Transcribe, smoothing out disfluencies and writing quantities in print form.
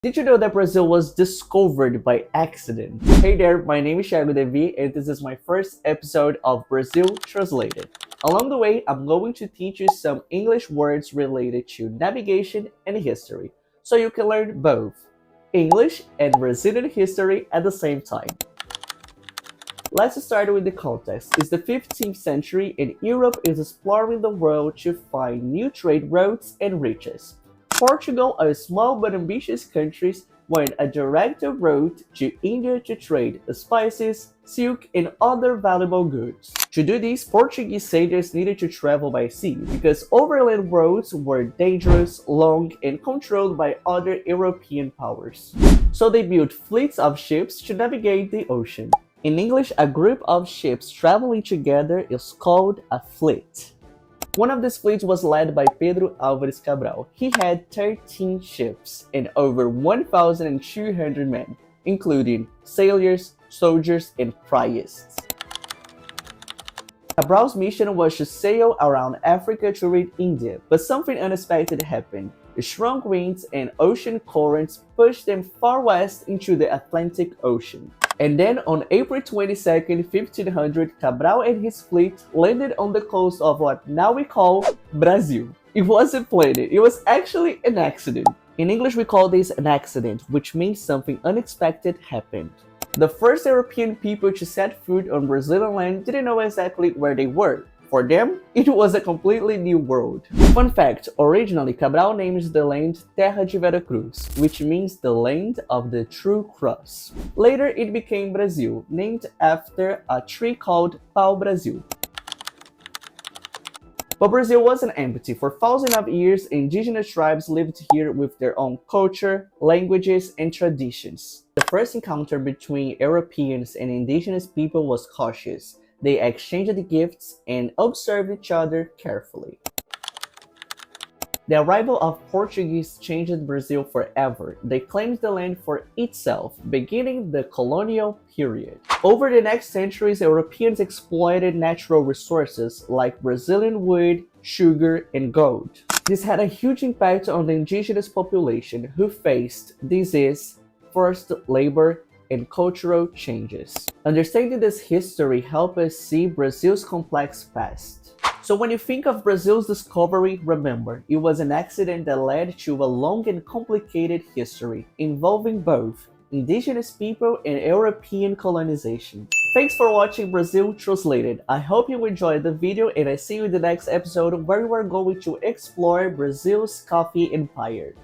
Did you know that Brazil was discovered by accident? Hey there, my name is Thiago Devi and this is my first episode of Brasil Translated. Along the way, I'm going to teach you some English words related to navigation and history, so you can learn both English and Brazilian history at the same time. Let's start with the context. It's the 15th century and Europe is exploring the world to find new trade routes and riches. Portugal, a small but ambitious country, went a direct route to India to trade spices, silk, and other valuable goods. To do this, Portuguese sailors needed to travel by sea because overland roads were dangerous, long, and controlled by other European powers. So they built fleets of ships to navigate the ocean. In English, a group of ships traveling together is called a fleet. One of these fleets was led by Pedro Álvares Cabral. He had 13 ships and over 1,200 men, including sailors, soldiers, and priests. Cabral's mission was to sail around Africa to reach India, but something unexpected happened. The strong winds and ocean currents pushed them far west into the Atlantic Ocean. And then on April 22nd, 1500, Cabral and his fleet landed on the coast of what now we call Brazil. It wasn't planned, it was actually an accident. In English we call this an accident, which means something unexpected happened. The first European people to set foot on Brazilian land didn't know exactly where they were. For them, it was a completely new world. Fun fact, originally Cabral named the land Terra de Veracruz, which means the land of the true cross. Later it became Brazil, named after a tree called pau-brasil. But Brazil wasn't empty. For thousands of years, indigenous tribes lived here with their own culture, languages, and traditions. The first encounter between Europeans and indigenous people was cautious. They exchanged gifts and observed each other carefully. The arrival of Portuguese changed Brazil forever. They claimed the land for itself, beginning the colonial period. Over the next centuries, Europeans exploited natural resources like Brazilian wood, sugar, and gold. This had a huge impact on the indigenous population, who faced disease, forced labor, and cultural changes. Understanding this history helps us see Brazil's complex past. So when you think of Brazil's discovery, remember, it was an accident that led to a long and complicated history, involving both indigenous people and European colonization. Thanks for watching Brasil Translated. I hope you enjoyed the video and I see you in the next episode where we are going to explore Brazil's coffee empire.